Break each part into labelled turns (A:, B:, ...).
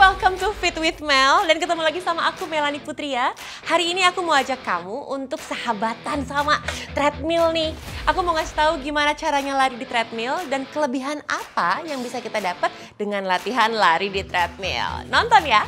A: welcome to Fit with Mel. Dan ketemu lagi sama aku Melanie Putria. Hari ini aku mau ajak kamu untuk sahabatan sama treadmill nih. Aku mau ngasih tahu gimana caranya lari di treadmill dan kelebihan apa yang bisa kita dapat dengan latihan lari di treadmill. Nonton ya!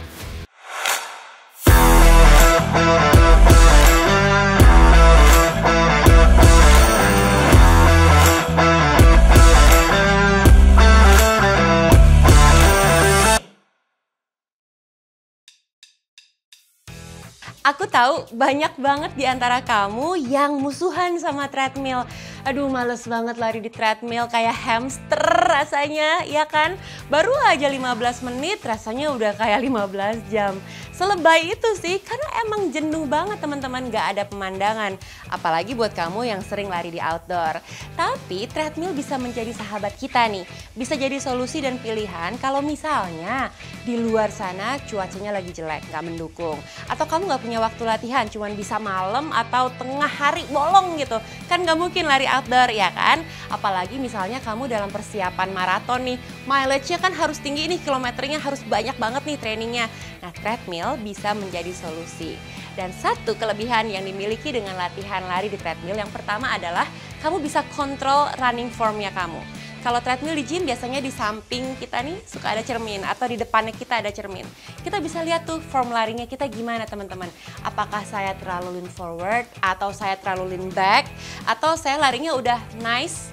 A: Aku tahu banyak banget di antara kamu yang musuhan sama treadmill. Aduh, males banget lari di treadmill kayak hamster rasanya, ya kan? Baru aja 15 menit rasanya udah kayak 15 jam. Selebay itu sih, karena emang jenuh banget teman-teman, gak ada pemandangan. Apalagi buat kamu yang sering lari di outdoor. Tapi treadmill bisa menjadi sahabat kita nih. Bisa jadi solusi dan pilihan kalau misalnya di luar sana cuacanya lagi jelek, gak mendukung. Atau kamu gak punya waktu latihan, cuman bisa malam atau tengah hari bolong gitu. Kan gak mungkin lari outdoor, ya kan? Apalagi misalnya kamu dalam persiapan maraton nih, mileage-nya kan harus tinggi nih, kilometernya harus banyak banget nih trainingnya. Nah, treadmill bisa menjadi solusi. Dan satu kelebihan yang dimiliki dengan latihan lari di treadmill, yang pertama adalah kamu bisa kontrol running formnya kamu. Kalau treadmill di gym biasanya di samping kita nih suka ada cermin atau di depannya kita ada cermin. Kita bisa lihat tuh form larinya kita gimana teman-teman. Apakah saya terlalu lean forward atau saya terlalu lean back atau saya larinya udah nice,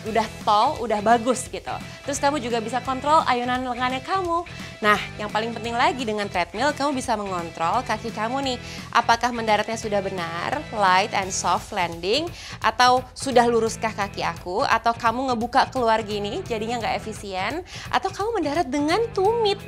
A: udah tall, udah bagus gitu. Terus kamu juga bisa kontrol ayunan lengannya kamu. Nah, yang paling penting lagi dengan treadmill, kamu bisa mengontrol kaki kamu nih. Apakah mendaratnya sudah benar, light and soft landing, atau sudah luruskah kaki aku, atau kamu ngebuka keluar gini, jadinya nggak efisien, atau kamu mendarat dengan tumit.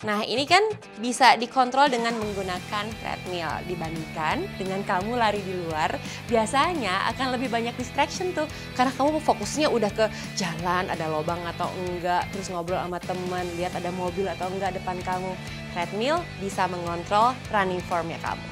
A: Nah, ini kan bisa dikontrol dengan menggunakan treadmill dibandingkan dengan kamu lari di luar. Biasanya akan lebih banyak distraction tuh karena kamu fokusnya udah ke jalan, ada lubang atau enggak, terus ngobrol sama teman, lihat ada mobil atau enggak depan kamu. Treadmill bisa mengontrol running formnya kamu.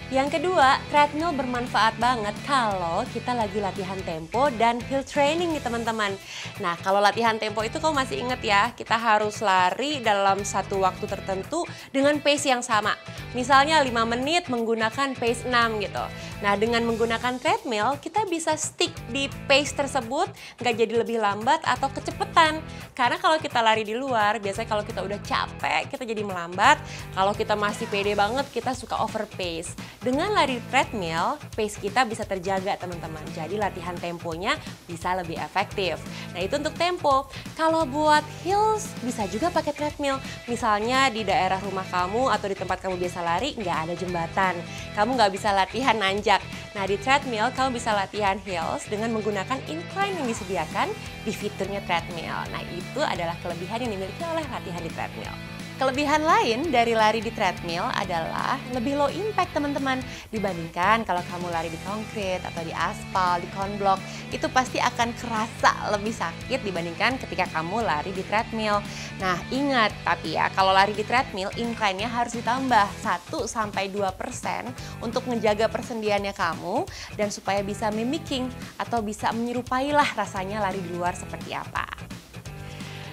A: Yang kedua, treadmill bermanfaat banget kalau kita lagi latihan tempo dan hill training nih teman-teman. Nah, kalau latihan tempo itu kamu masih inget ya, kita harus lari dalam satu waktu tertentu dengan pace yang sama. Misalnya 5 menit menggunakan pace 6 gitu. Nah, dengan menggunakan treadmill, kita bisa stick di pace tersebut, nggak jadi lebih lambat atau kecepatan. Karena kalau kita lari di luar, biasanya kalau kita udah capek, kita jadi melambat. Kalau kita masih pede banget, kita suka over pace. Dengan lari treadmill, pace kita bisa terjaga teman-teman. Jadi latihan temponya bisa lebih efektif. Nah, itu untuk tempo. Kalau buat hills, bisa juga pakai treadmill. Misalnya di daerah rumah kamu atau di tempat kamu biasa lari, nggak ada jembatan. Kamu nggak bisa latihan nanjak. Nah, di treadmill kamu bisa latihan hills dengan menggunakan incline yang disediakan di fiturnya treadmill. Nah, itu adalah kelebihan yang dimiliki oleh latihan di treadmill. Kelebihan lain dari lari di treadmill adalah lebih low impact teman-teman. Dibandingkan kalau kamu lari di konkrit atau di aspal, di konblok, itu pasti akan kerasa lebih sakit dibandingkan ketika kamu lari di treadmill. Nah, ingat tapi ya, kalau lari di treadmill incline-nya harus ditambah 1-2% untuk menjaga persendiannya kamu dan supaya bisa mimicking atau bisa menyerupai lah rasanya lari di luar seperti apa.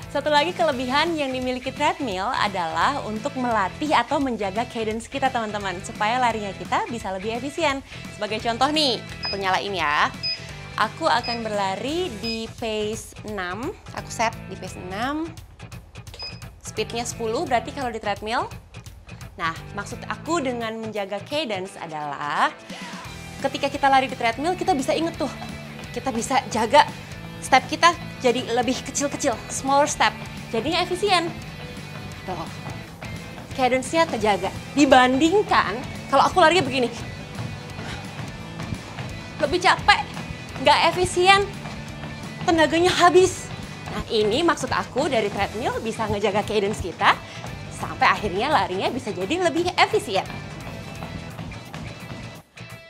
A: Satu lagi kelebihan yang dimiliki treadmill adalah untuk melatih atau menjaga cadence kita teman-teman, supaya larinya kita bisa lebih efisien. Sebagai contoh nih, aku nyalain ya. Aku akan berlari di pace 6, aku set di pace 6, speednya 10 berarti kalau di treadmill. Nah, maksud aku dengan menjaga cadence adalah ketika kita lari di treadmill kita bisa inget tuh, kita bisa jaga step kita jadi lebih kecil-kecil, smaller step. Jadinya efisien. Tuh. Cadence-nya terjaga. Dibandingkan kalau aku larinya begini. Lebih capek, nggak efisien, tenaganya habis. Nah, ini maksud aku dari treadmill bisa ngejaga cadence kita sampai akhirnya larinya bisa jadi lebih efisien.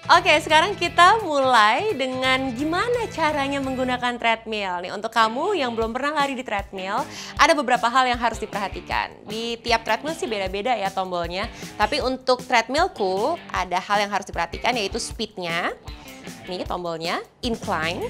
A: Oke, sekarang kita mulai dengan gimana caranya menggunakan treadmill. Nih, untuk kamu yang belum pernah lari di treadmill, ada beberapa hal yang harus diperhatikan. Di tiap treadmill sih beda-beda ya tombolnya. Tapi untuk treadmillku ada hal yang harus diperhatikan yaitu speednya. Nih tombolnya, incline.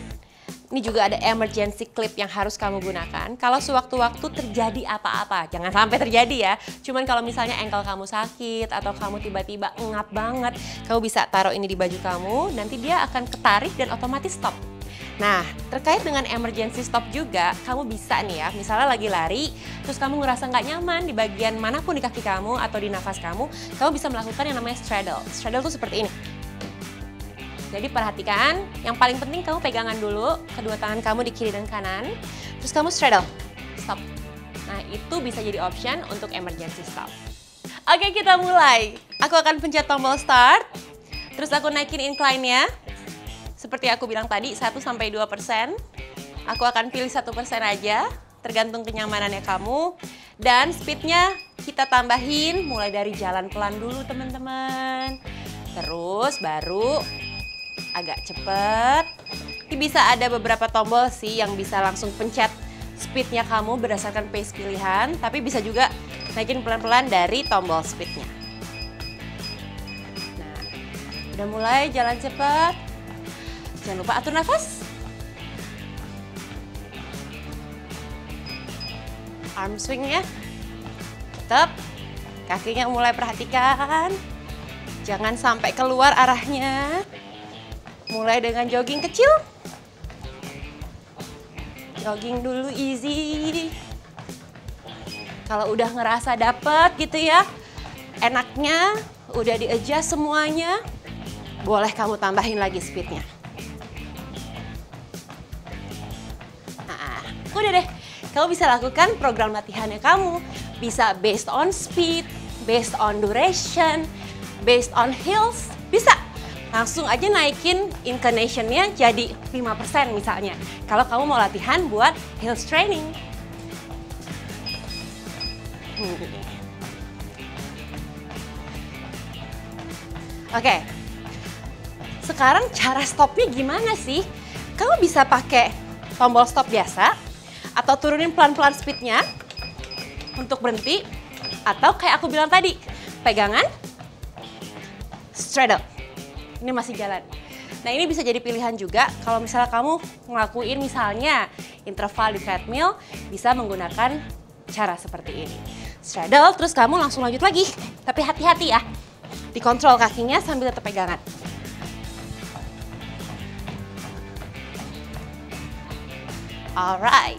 A: Ini juga ada emergency clip yang harus kamu gunakan. Kalau sewaktu-waktu terjadi apa-apa, jangan sampai terjadi ya. Cuman kalau misalnya ankle kamu sakit atau kamu tiba-tiba ngap banget, kamu bisa taruh ini di baju kamu, nanti dia akan ketarik dan otomatis stop. Nah, terkait dengan emergency stop juga, kamu bisa nih ya, misalnya lagi lari, terus kamu ngerasa nggak nyaman di bagian manapun di kaki kamu atau di nafas kamu bisa melakukan yang namanya straddle. Straddle tuh seperti ini. Jadi perhatikan, yang paling penting kamu pegangan dulu, kedua tangan kamu di kiri dan kanan, terus kamu straddle, stop. Nah, itu bisa jadi option untuk emergency stop. Oke, kita mulai. Aku akan pencet tombol start, terus aku naikin incline-nya. Seperti aku bilang tadi, 1-2%. Aku akan pilih 1% aja, tergantung kenyamanannya kamu. Dan speednya kita tambahin mulai dari jalan pelan dulu teman-teman. Terus baru agak cepet. Ini bisa ada beberapa tombol sih yang bisa langsung pencet speednya kamu berdasarkan pace pilihan. Tapi bisa juga naikin pelan-pelan dari tombol speednya. Nah, udah mulai jalan cepet. Jangan lupa atur nafas. Arm swing-nya. Tetap. Kakinya mulai perhatikan. Jangan sampai keluar arahnya. Mulai dengan jogging kecil. Jogging dulu easy. Kalau udah ngerasa dapet gitu ya, enaknya, udah di-adjust semuanya, boleh kamu tambahin lagi speednya. Udah deh, kamu bisa lakukan program latihannya kamu. Bisa based on speed, based on duration, based on heels, bisa. Langsung aja naikin inclination-nya jadi 5% misalnya. Kalau kamu mau latihan buat heels training. Oke, sekarang cara stopnya gimana sih? Kamu bisa pakai tombol stop biasa, atau turunin pelan-pelan speednya untuk berhenti, atau kayak aku bilang tadi, pegangan, straddle. Ini masih jalan. Nah, ini bisa jadi pilihan juga kalau misalnya kamu ngelakuin misalnya interval di treadmill, bisa menggunakan cara seperti ini. Straddle, terus kamu langsung lanjut lagi. Tapi hati-hati ya, dikontrol kakinya sambil tetap pegangan. Alright.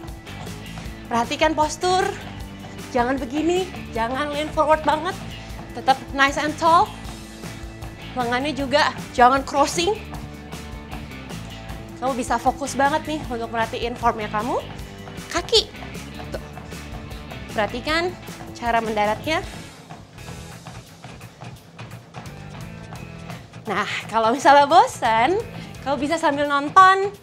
A: Perhatikan postur, jangan begini, jangan lean forward banget, tetap nice and tall. Lengannya juga jangan crossing. Kamu bisa fokus banget nih untuk merhatiin formnya kamu. Kaki, tuh. Perhatikan cara mendaratnya. Nah, kalau misalnya bosan, kamu bisa sambil nonton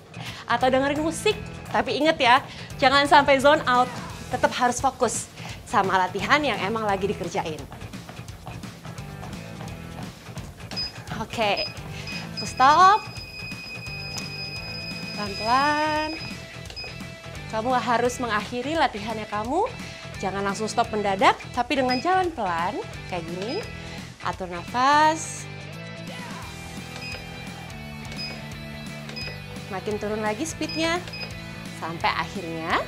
A: atau dengerin musik. Tapi inget ya, jangan sampai zone out, tetap harus fokus sama latihan yang emang lagi dikerjain. Oke, aku stop. Pelan-pelan. Kamu harus mengakhiri latihannya kamu. Jangan langsung stop mendadak, tapi dengan jalan pelan, kayak gini. Atur nafas. Makin turun lagi speednya. Sampai akhirnya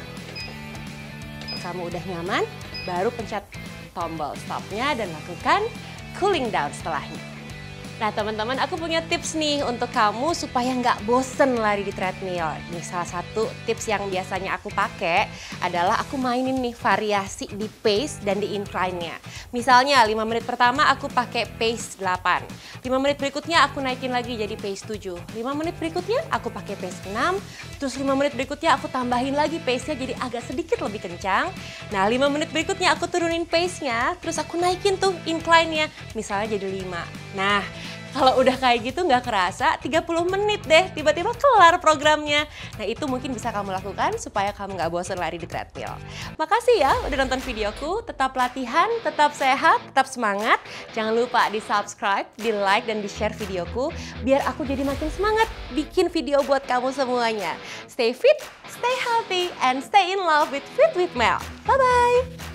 A: kamu udah nyaman, baru pencet tombol stopnya dan lakukan cooling down setelahnya. Nah teman-teman, aku punya tips nih untuk kamu supaya nggak bosen lari di treadmill. Nih salah satu tips yang biasanya aku pakai adalah aku mainin nih variasi di pace dan di incline-nya. Misalnya 5 menit pertama aku pakai pace 8. 5 menit berikutnya aku naikin lagi jadi pace 7. 5 menit berikutnya aku pakai pace 6. Terus 5 menit berikutnya aku tambahin lagi pace-nya jadi agak sedikit lebih kencang. Nah 5 menit berikutnya aku turunin pace-nya, terus aku naikin tuh incline-nya. Misalnya jadi 5. Nah, kalau udah kayak gitu nggak kerasa 30 menit deh tiba-tiba kelar programnya. Nah itu mungkin bisa kamu lakukan supaya kamu nggak bosan lari di treadmill. Makasih ya udah nonton videoku, tetap latihan, tetap sehat, tetap semangat. Jangan lupa di subscribe, di like, dan di share videoku biar aku jadi makin semangat bikin video buat kamu semuanya. Stay fit, stay healthy, and stay in love with Fit with Mel. Bye-bye!